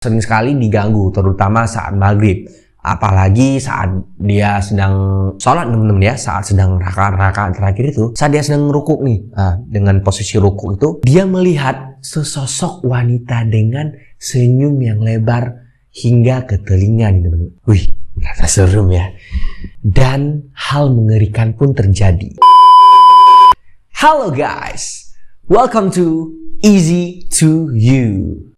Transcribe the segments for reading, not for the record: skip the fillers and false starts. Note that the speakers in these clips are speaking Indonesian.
sering sekali diganggu, terutama saat maghrib. Apalagi saat dia sedang sholat, teman-teman ya, saat sedang rakaat terakhir itu, saat dia sedang rukuk nih, dengan posisi rukuk itu, dia melihat sesosok wanita dengan senyum yang lebar hingga ke telinga nih teman-teman. Wih, rasa serem ya. Dan hal mengerikan pun terjadi. Halo guys, welcome to Easy to You.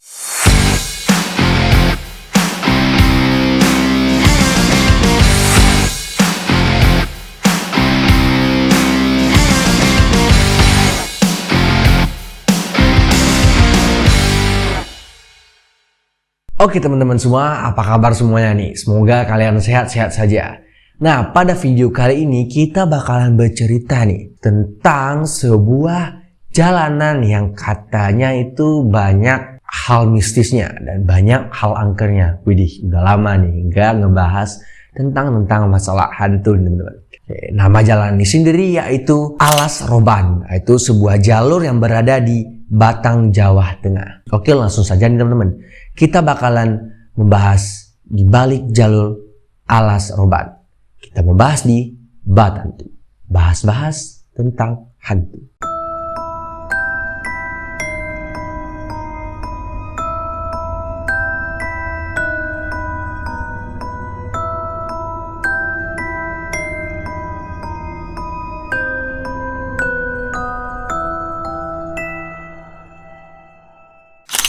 Oke teman-teman semua, apa kabar semuanya nih? Semoga kalian sehat-sehat saja. Nah, pada video kali ini kita bakalan bercerita nih tentang sebuah jalanan yang katanya itu banyak hal mistisnya dan banyak hal angkernya. Widih, udah lama nih nggak ngebahas tentang masalah hantu teman-teman. Nama jalan ini sendiri yaitu Alas Roban. Itu sebuah jalur yang berada di Batang, Jawa Tengah. Oke, langsung saja nih teman-teman. Kita bakalan membahas di balik jalur Alas Roban. Kita membahas di Batantu. Bahas-bahas tentang hantu.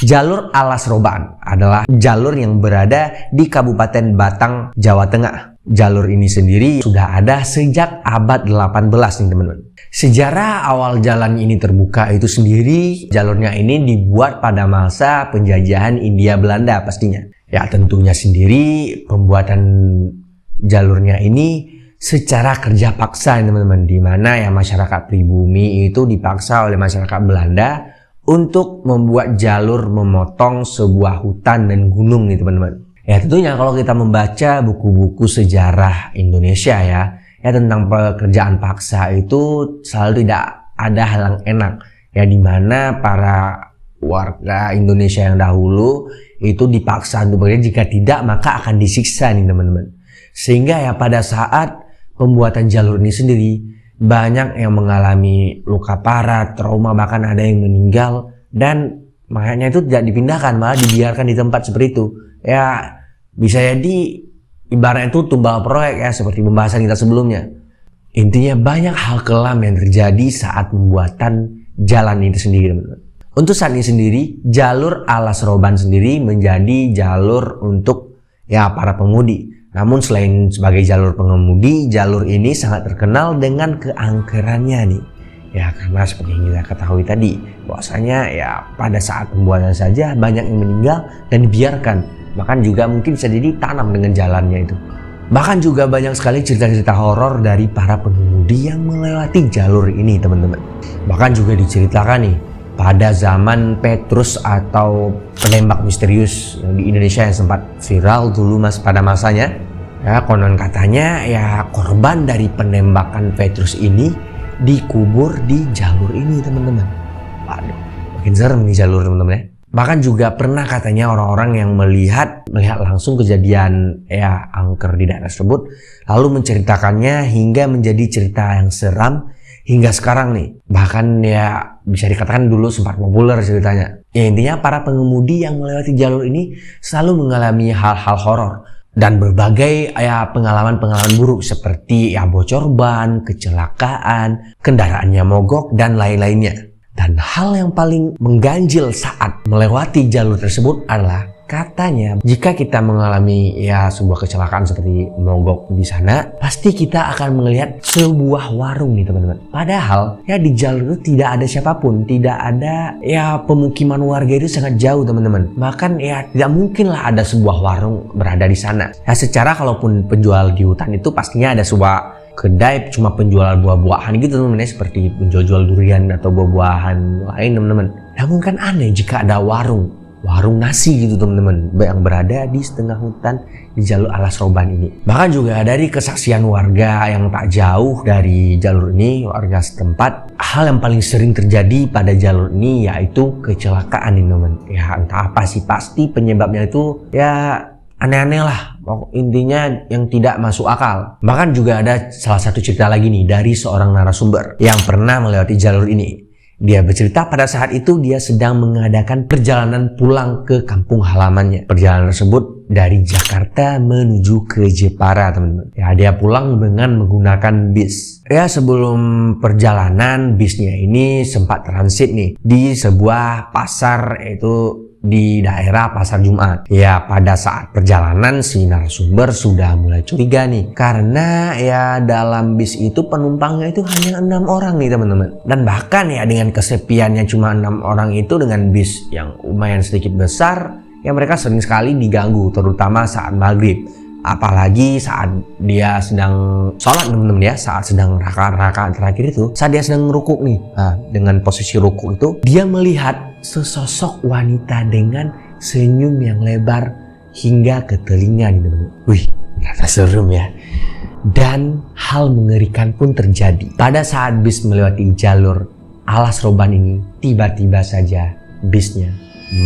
Jalur Alas Roban adalah jalur yang berada di Kabupaten Batang, Jawa Tengah. Jalur ini sendiri sudah ada sejak abad 18 nih teman-teman. Sejarah awal jalan ini terbuka itu sendiri, jalurnya ini dibuat pada masa penjajahan Hindia Belanda pastinya. Ya tentunya sendiri pembuatan jalurnya ini secara kerja paksa teman-teman. Di mana ya masyarakat pribumi itu dipaksa oleh masyarakat Belanda untuk membuat jalur memotong sebuah hutan dan gunung nih teman-teman. Ya tentunya kalau kita membaca buku-buku sejarah Indonesia ya tentang pekerjaan paksa itu selalu tidak ada hal yang enak. Ya dimana para warga Indonesia yang dahulu itu dipaksa untuk bekerja, jika tidak maka akan disiksa nih teman-teman. Sehingga ya pada saat pembuatan jalur ini sendiri banyak yang mengalami luka parah, trauma, bahkan ada yang meninggal, dan mayatnya itu tidak dipindahkan, malah dibiarkan di tempat seperti itu. Ya bisa jadi ibaratnya itu tumbal proyek ya, seperti pembahasan kita sebelumnya. Intinya banyak hal kelam yang terjadi saat pembuatan jalan itu sendiri teman-teman. Untuk saat ini sendiri, jalur Alas Roban sendiri menjadi jalur untuk ya para pemudi. Namun selain sebagai jalur pengemudi, jalur ini sangat terkenal dengan keangkerannya nih. Ya karena seperti yang kita ketahui tadi, bahwasanya ya pada saat pembuatan saja banyak yang meninggal dan dibiarkan. Bahkan juga mungkin bisa jadi tanam dengan jalannya itu. Bahkan juga banyak sekali cerita-cerita horor dari para pengemudi yang melewati jalur ini teman-teman. Bahkan juga diceritakan nih, pada zaman Petrus atau penembak misterius di Indonesia yang sempat viral dulu pada masanya, ya konon katanya ya korban dari penembakan Petrus ini dikubur di jalur ini teman-teman. Waduh, makin serem nih jalur teman-teman ya. Bahkan juga pernah katanya orang-orang yang melihat langsung kejadian ya angker di daerah tersebut, lalu menceritakannya hingga menjadi cerita yang seram hingga sekarang nih. Bahkan ya bisa dikatakan dulu sempat populer ceritanya. Ya intinya para pengemudi yang melewati jalur ini selalu mengalami hal-hal horor dan berbagai ya pengalaman-pengalaman buruk seperti ya bocor ban, kecelakaan, kendaraannya mogok dan lain-lainnya. Dan hal yang paling mengganjil saat melewati jalur tersebut adalah katanya jika kita mengalami ya sebuah kecelakaan seperti mogok di sana, pasti kita akan melihat sebuah warung nih teman-teman. Padahal ya di jalur itu tidak ada siapapun, tidak ada ya pemukiman warga, itu sangat jauh teman-teman. Bahkan ya tidak mungkinlah ada sebuah warung berada di sana. Ya secara kalaupun penjual di hutan itu pastinya ada sebuah kedai cuma penjual buah-buahan gitu teman-teman, seperti penjual-jual durian atau buah-buahan lain teman-teman. Namun kan aneh jika ada warung warung nasi gitu teman-teman, yang berada di setengah hutan di jalur Alas Roban ini. Bahkan juga dari kesaksian warga yang tak jauh dari jalur ini, warga setempat, hal yang paling sering terjadi pada jalur ini yaitu kecelakaan nih teman. Ya entah apa sih, pasti penyebabnya itu ya aneh-aneh lah, intinya yang tidak masuk akal. Bahkan juga ada salah satu cerita lagi nih dari seorang narasumber yang pernah melewati jalur ini. Dia bercerita pada saat itu dia sedang mengadakan perjalanan pulang ke kampung halamannya. Perjalanan tersebut dari Jakarta menuju ke Jepara, teman-teman. Ya, dia pulang dengan menggunakan bis. Ya, sebelum perjalanan bisnya ini sempat transit nih di sebuah pasar, yaitu di daerah Pasar Jumat. Ya, pada saat perjalanan si narasumber sudah mulai curiga nih, karena ya dalam bis itu penumpangnya itu hanya 6 orang nih teman-teman. Dan bahkan ya dengan kesepiannya cuma 6 orang itu, dengan bis yang lumayan sedikit besar, ya mereka sering sekali diganggu, terutama saat maghrib. Apalagi saat dia sedang sholat teman-teman ya, saat sedang rakaat terakhir itu, saat dia sedang rukuk nih. Nah, dengan posisi rukuk itu, dia melihat sesosok wanita dengan senyum yang lebar hingga ke telinga nih teman-teman. Wih, ternyata serem ya. Dan hal mengerikan pun terjadi. Pada saat bis melewati jalur Alas Roban ini, tiba-tiba saja bisnya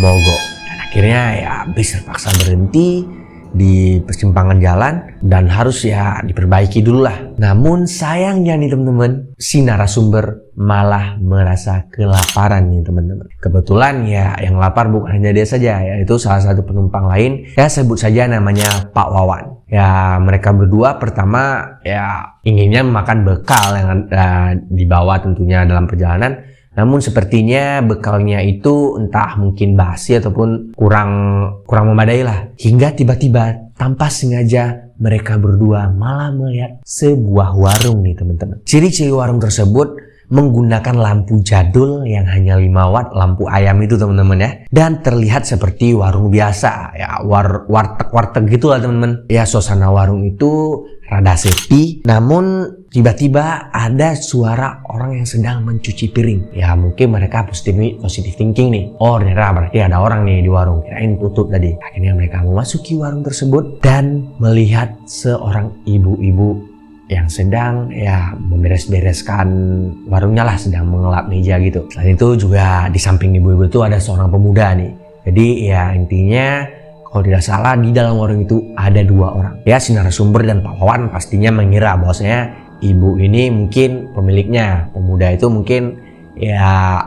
mogok. Dan akhirnya ya bis terpaksa berhenti di persimpangan jalan dan harus ya diperbaiki dulu lah. Namun sayangnya nih teman-teman, si narasumber malah merasa kelaparan nih teman-teman. Kebetulan ya yang lapar bukan hanya dia saja, yaitu salah satu penumpang lain, ya sebut saja namanya Pak Wawan. Ya mereka berdua pertama ya inginnya makan bekal yang dibawa tentunya dalam perjalanan. Namun sepertinya bekalnya itu entah mungkin basi ataupun kurang memadai lah. Hingga tiba-tiba tanpa sengaja mereka berdua malah melihat sebuah warung nih teman-teman. Ciri-ciri warung tersebut menggunakan lampu jadul yang hanya 5 watt, lampu ayam itu teman-teman ya. Dan terlihat seperti warung biasa ya, warteg gitu lah teman-teman. Ya suasana warung itu rada sepi, namun tiba-tiba ada suara orang yang sedang mencuci piring. Ya mungkin mereka positive thinking nih. Oh ternyata berarti ada orang nih di warung, kirain tutup tadi. Akhirnya mereka memasuki warung tersebut dan melihat seorang ibu-ibu yang sedang ya memberes-bereskan warungnya lah, sedang mengelap meja gitu. Selain itu juga di samping ibu-ibu itu ada seorang pemuda nih. Jadi ya intinya kalau tidak salah di dalam warung itu ada 2 orang. Ya si narasumber dan Pak Wawan pastinya mengira bahwasanya ibu ini mungkin pemiliknya, pemuda itu mungkin ya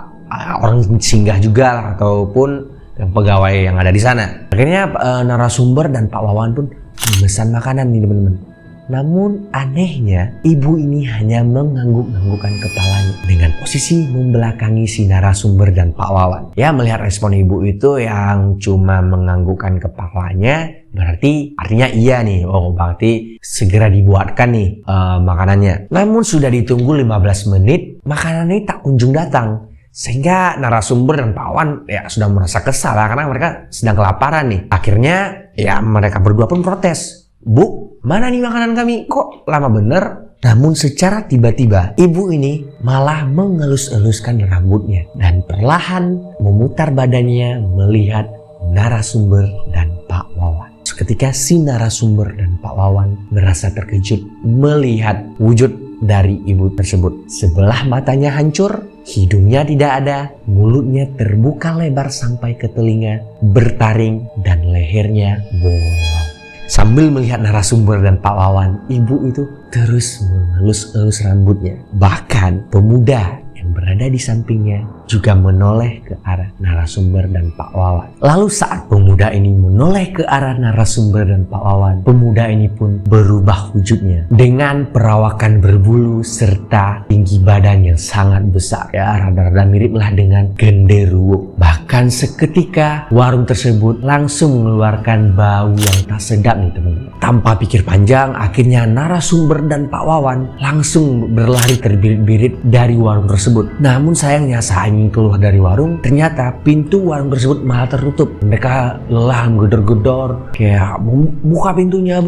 orang singgah juga lah, ataupun yang pegawai yang ada di sana. Akhirnya narasumber dan Pak Wawan pun memesan makanan nih teman-teman. Namun anehnya ibu ini hanya mengangguk-anggukkan kepalanya dengan posisi membelakangi si narasumber dan Pak Wawan. Ya melihat respon ibu itu yang cuma menganggukkan kepalanya, berarti artinya iya nih, oh berarti segera dibuatkan nih makanannya. Namun sudah ditunggu 15 menit, makanan ini tak kunjung datang. Sehingga narasumber dan Pak Wawan ya sudah merasa kesal karena mereka sedang kelaparan nih. Akhirnya ya mereka berdua pun protes. Bu, mana nih makanan kami? Kok lama bener? Namun secara tiba-tiba ibu ini malah mengelus-eluskan rambutnya dan perlahan memutar badannya melihat narasumber dan Pak Wawan. Ketika si narasumber dan Pak Wawan merasa terkejut melihat wujud dari ibu tersebut. Sebelah matanya hancur, hidungnya tidak ada, mulutnya terbuka lebar sampai ke telinga, bertaring dan lehernya bolong. Sambil melihat narasumber dan Pak Wawan, ibu itu terus mengelus-elus rambutnya. Bahkan pemuda yang berada di sampingnya juga menoleh ke arah narasumber dan Pak Wawan. Lalu saat pemuda ini menoleh ke arah narasumber dan Pak Wawan, pemuda ini pun berubah wujudnya dengan perawakan berbulu serta tinggi badan yang sangat besar. Ya rada-rada miriplah dengan genderuwo. Bahkan seketika warung tersebut langsung mengeluarkan bau yang tak sedap nih teman-teman. Tanpa pikir panjang, akhirnya narasumber dan Pak Wawan langsung berlari terbirit-birit dari warung tersebut. Namun sayangnya saat ini ingin keluar dari warung, ternyata pintu warung tersebut malah tertutup. Mereka lelah menggedor-gedor, kayak buka pintunya.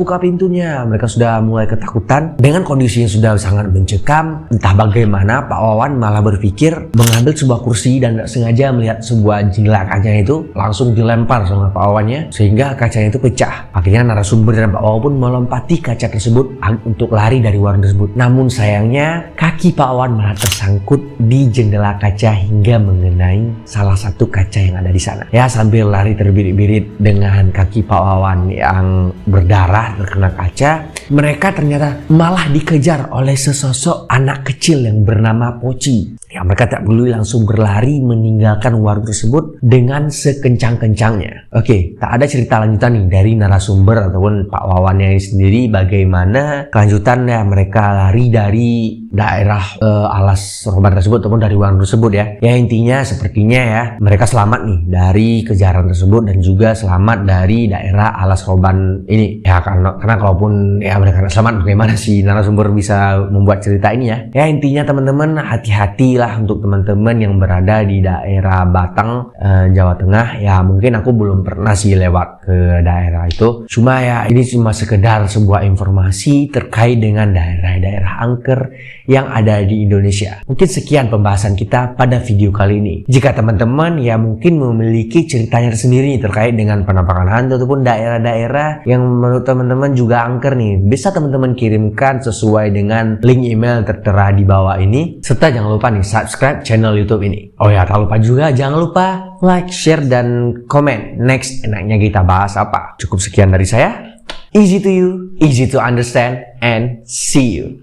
Mereka sudah mulai ketakutan. Dengan kondisi yang sudah sangat mencekam, entah bagaimana Pak Wawan malah berpikir mengambil sebuah kursi dan tak sengaja melihat sebuah jendela kaca itu langsung dilempar sama Pak Wawannya sehingga kacanya itu pecah. Akhirnya narasumber dan Pak Wawan pun melompati kaca tersebut untuk lari dari warung tersebut. Namun sayangnya kaki Pak Wawan malah tersangkut di jendela kaca hingga mengenai salah satu kaca yang ada di sana. Ya, sambil lari terbirit-birit dengan kaki Pak Wawan yang berdarah terkena kaca, mereka ternyata malah dikejar oleh sesosok anak kecil yang bernama Poci. Ya, mereka tak peduli langsung berlari meninggalkan warung tersebut dengan sekencang-kencangnya. Oke, tak ada cerita lanjutan nih dari narasumber ataupun Pak Wawannya sendiri bagaimana kelanjutannya mereka lari dari daerah alas roban tersebut ataupun dari warung tersebut ya. Ya intinya sepertinya ya mereka selamat nih dari kejaran tersebut dan juga selamat dari daerah alas roban ini. Ya karena kalaupun ya mereka selamat, bagaimana si narasumber bisa membuat cerita ini ya. Ya intinya teman-teman, hati-hati untuk teman-teman yang berada di daerah Batang, Jawa Tengah. Ya mungkin aku belum pernah sih lewat ke daerah itu, cuma ya ini cuma sekedar sebuah informasi terkait dengan daerah-daerah angker yang ada di Indonesia. Mungkin sekian pembahasan kita pada video kali ini. Jika teman-teman ya mungkin memiliki ceritanya tersendiri terkait dengan penampakan hantu ataupun daerah-daerah yang menurut teman-teman juga angker nih, bisa teman-teman kirimkan sesuai dengan link email tertera di bawah ini. Serta jangan lupa nih subscribe channel YouTube ini. Oh ya, tak lupa juga jangan lupa like, share, dan komen. Next enaknya kita bahas apa? Cukup sekian dari saya. Easy to you, easy to understand, and see you.